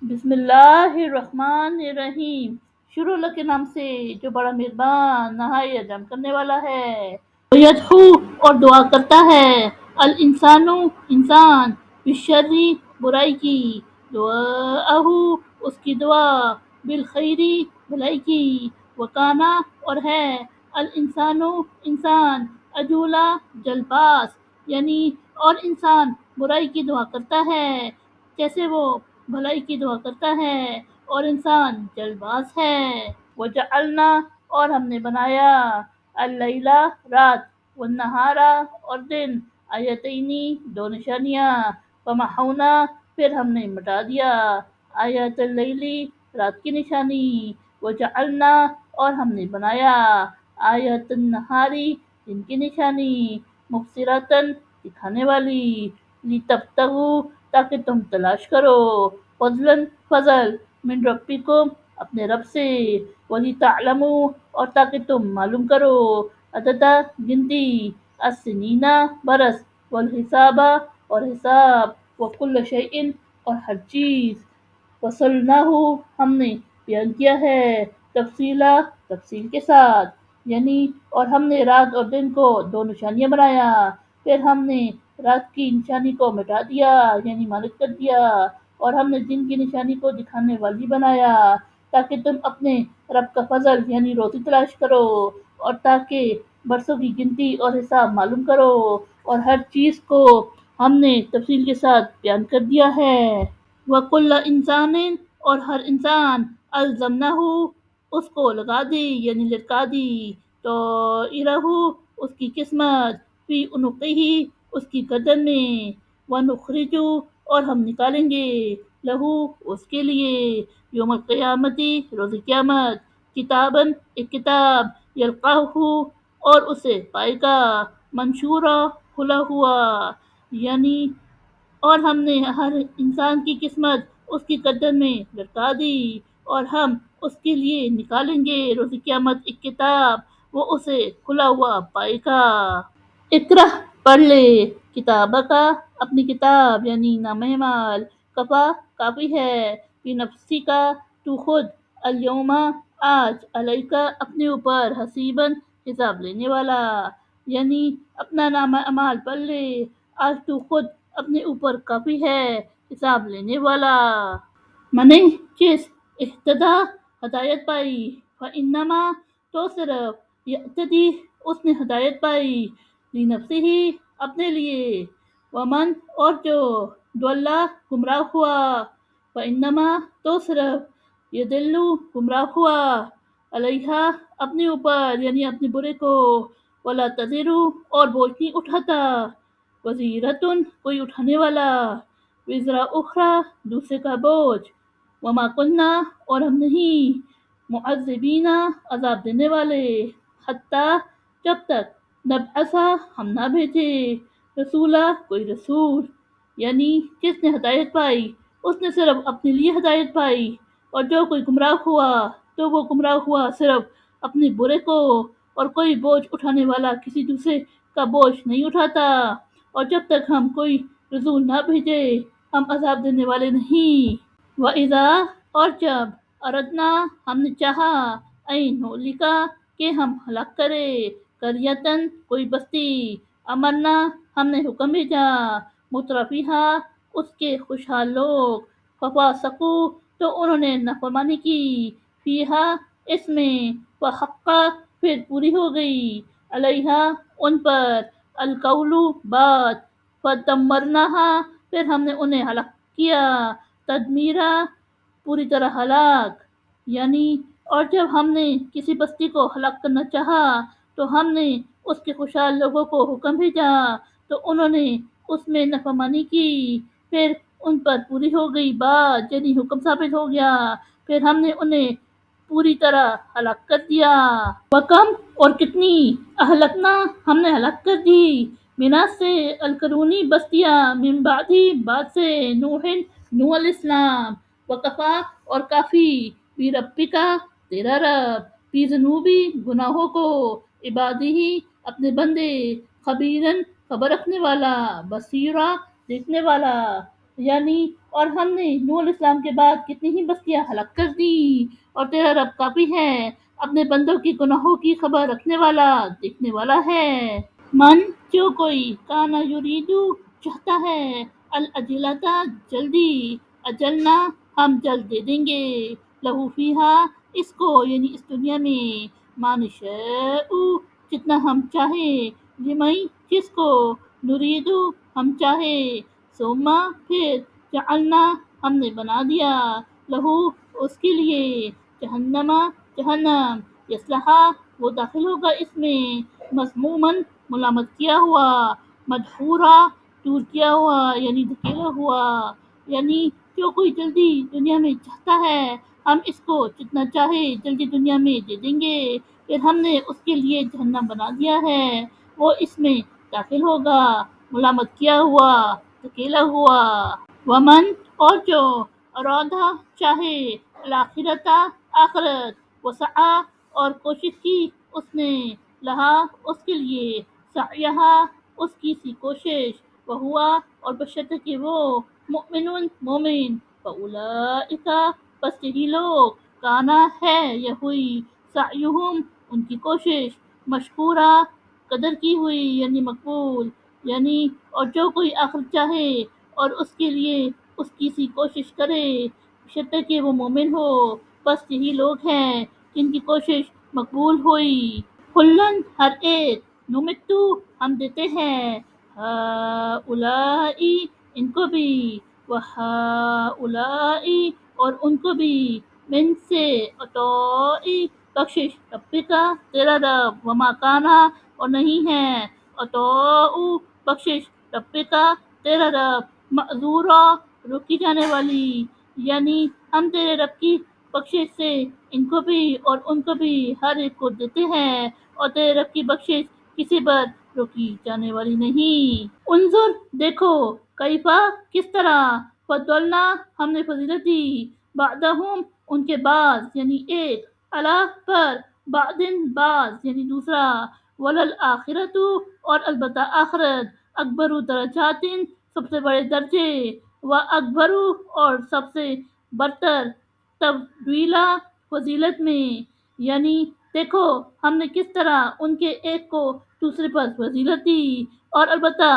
بسم اللہ الرحمن الرحیم، شروع اللہ کے نام سے جو بڑا مہربان نہایت رحم کرنے والا ہے۔ یدعو اور دعا کرتا ہے، الانسان انسان، بالشر برائی کی، دعاءہ اس کی دعا، بالخیر بھلائی کی، وکانا اور ہے، الانسان انسان، عجولا جلد باز، یعنی اور انسان برائی کی دعا کرتا ہے جیسے وہ بھلائی کی دعا کرتا ہے، اور انسان جلد باز ہے۔ وجعلنا اور ہم نے بنایا، اللیلہ رات، والنہارا اور دن، آیتینی دو نشانیاں، فمحونا پھر ہم نے مٹا دیا، آیت اللیلی رات کی نشانی، وجعلنا اور ہم نے بنایا، آیت النہاری دن کی نشانی، مبصراتن دکھانے والی، لتبتغوا تاکہ تم تلاش کرو، فضلاً فضل، من ربکم اپنے رب سے، وَلِتَعْلَمُوا اور تاکہ تم معلوم کرو، عددہ گنتی، السنین برس، والحساب اور حساب، وکل شیء اور ہر چیز، فصلناہ ہم نے بیان کیا ہے، تفصیلا تفصیل کے ساتھ، یعنی اور ہم نے رات اور دن کو دو نشانیاں بنایا، پھر ہم نے رات کی نشانی کو مٹا دیا یعنی مانت کر دیا، اور ہم نے دن کی نشانی کو دکھانے والی بنایا تاکہ تم اپنے رب کا فضل یعنی روزی تلاش کرو، اور تاکہ برسوں کی گنتی اور حساب معلوم کرو، اور ہر چیز کو ہم نے تفصیل کے ساتھ بیان کر دیا ہے۔ وَكُلَّ إِنسَانٍ اور ہر انسان، الزمناہ اس کو لگا دی یعنی لٹکا دی، طائرہ اس کی قسمت، فی عنقہ اس کی گردن میں، وَنُخْرِجُ اور ہم نکالیں گے، لہو اس کے لیے، یوم القیامتی روز قیامت، کتاباً ایک کتاب، یلقاہ اور اسے پائے گا، منشورا کھلا ہوا، یعنی اور ہم نے ہر انسان کی قسمت اس کی گردن میں لٹکا دی، اور ہم اس کے لیے نکالیں گے روز قیامت ایک کتاب، وہ اسے کھلا ہوا پائے گا۔ اقرأ پڑھ لے، کتابہ کا اپنی کتاب یعنی نامہ اعمال، کفا کافی ہے، فی نفسی کا تو خود، الیوم آج، علیکا اپنے اوپر، حسیباً حساب لینے والا، یعنی اپنا نامہ اعمال پڑھ لے، آج تو خود اپنے اوپر کافی ہے حساب لینے والا۔ من جس اہتدی ہدایت پائی، فإنما تو صرف یہتدی اس نے ہدایت پائی، لنفسہ اپنے لیے، ومن اور جو ضل گمراہ ہوا، فإنما تو صرف یضل گمراہ ہوا، علیہا اپنے اوپر یعنی اپنے برے کو، ولا تزر اور بوجھ نہیں اٹھاتا، وزیرۃ کوئی اٹھانے والا، وزر اخری دوسرے کا بوجھ، وما کننا اور ہم نہیں، معذبین عذاب دینے والے، حتیٰ جب تک، نبعث ہم نہ بھیجے، رسولہ کوئی رسول، یعنی جس نے ہدایت پائی اس نے صرف اپنے لیے ہدایت پائی، اور جو کوئی گمراہ ہوا تو وہ گمراہ ہوا صرف اپنے برے کو، اور کوئی بوجھ اٹھانے والا کسی دوسرے کا بوجھ نہیں اٹھاتا، اور جب تک ہم کوئی رسول نہ بھیجے ہم عذاب دینے والے نہیں۔ وَإِذَا اور جب، اردنا ہم نے چاہا، این نہلکا کہ ہم ہلاک کرے، قریۃً کوئی بستی، امرنا ہم نے حکم بھیجا، مترفیہا اس کے خوشحال لوگ، ففسقوا تو انہوں نے نافرمانی کی، فیہا اس میں، فحق پھر پوری ہو گئی، علیہا ان پر، القول بات، فدمرناہا پھر ہم نے انہیں ہلاک کیا، تدمیرا پوری طرح ہلاک، یعنی اور جب ہم نے کسی بستی کو ہلاک کرنا چاہا تو ہم نے اس کے خوشحال لوگوں کو حکم بھیجا تو انہوں نے اس میں نافرمانی کی، پھر ان پر پوری ہو گئی بات یعنی حکم ثابت ہو گیا، پھر ہم نے انہیں پوری طرح ہلاک کر دیا۔ وَکَم اور کتنی، اہلکنا ہم نے ہلاک کر دی، مناس سے، القرونی بستیاں، من بعدی بعد سے، نوح علیہ السلام، وکفا اور کافی، بی ربک تیرا رب، فی ذنوبی گناہوں کو، عبادی اپنے بندے، خبیراً خبر رکھنے والا، بصیرا دیکھنے والا، یعنی اور ہم نے نوح علیہ السلام کے بعد کتنی ہی بستیاں ہلاک کر دی، اور تیرا رب کافی ہے اپنے بندوں کی گناہوں کی خبر رکھنے والا، دیکھنے والا ہے۔ من جو کوئی کانا یریدو چاہتا ہے، العجلتا جلدی، اجلنا ہم جلد دے دیں گے، لہو فیہا اس کو یعنی اس دنیا میں، ما نشاء جتنا ہم چاہے، لمن جس کو، نریدو ہم چاہے، ثم پھر جعلنا ہم نے بنا دیا، لہو اس کے لیے، جہنم جہنم، یصلہا وہ داخل ہوگا اس میں، مذموماً ملامت کیا ہوا، مدحورا دور کیا ہوا یعنی دھکیلا ہوا، یعنی جو کوئی جلدی دنیا میں چاہتا ہے ہم اس کو جتنا چاہے جلدی دنیا میں دے دیں گے، پھر ہم نے اس کے لیے جہنم بنا دیا ہے، وہ اس میں داخل ہوگا، ملامت کیا ہوا، دھکیلا ہوا۔ ومن اور جو ارادہ چاہے، الآخرتا آخرت، وسعی اور کوشش کی اس نے، لہا اس کے لیے، سعیہا اس کی سی کوشش، وہوا اور بشرط کہ وہ، مؤمن مومن، فاولئک بس یہی لوگ، کانا ہے یا ہوئی، سعیہم ان کی کوشش، مشکورا قدر کی ہوئی یعنی مقبول، یعنی اور جو کوئی آخرت چاہے اور اس کے لیے اس کی سی کوشش کرے، شرط کہ وہ مومن ہو، بس یہی لوگ ہیں جن کی کوشش مقبول ہوئی۔ کلن ہر ایک، نمتو ہم دیتے ہیں، ہؤلائی ان کو بھی، وہؤلائی اور ان کو بھی، من سے، عطائی بخشش، ربکا تیرا رب، وما کانا اور نہیں ہے، عطاء بخشش، ربکا تیرا رب، معذورا روکی جانے والی، یعنی ہم تیرے رب کی بخشش سے ان کو بھی اور ان کو بھی ہر ایک کو دیتے ہیں، اور تیرے رب کی بخشش کسی پر روکی جانے والی نہیں۔ انظر دیکھو، کیفا کس طرح، فضلنا ہم نے فضیلت دی، بعدہم ان کے بعض یعنی ایک، علی پر، بعدن بعض یعنی دوسرا، وللآخرۃ اور البتہ آخرت، اکبر درجات سب سے بڑے درجے، و اکبر اور سب سے برتر، تفضیلا فضیلت میں، یعنی دیکھو ہم نے کس طرح ان کے ایک کو دوسرے پر فضیلت دی، اور البتہ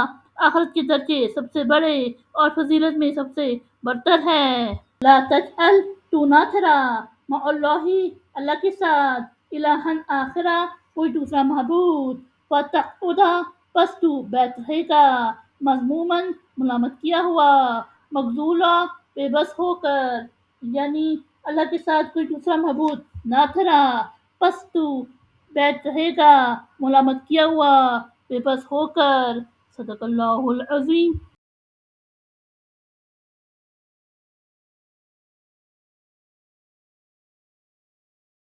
آخرت کے درجے سب سے بڑے اور فضیلت میں سب سے برتر ہے۔ لا تجعل تو نہ ٹھہرا، مع اللہ اللہ کے ساتھ، الہًا آخرا کوئی دوسرا معبود، فتقعد پس تو بیٹھ رہے گا، مذموماً ملامت کیا ہوا، مخذولا بے بس ہو کر، یعنی اللہ کے ساتھ کوئی دوسرا معبود نہ ٹھہرا، پس تو بیٹھ رہے گا ملامت کیا ہوا، بے بس ہو کر۔ صدق اللہ العظیم۔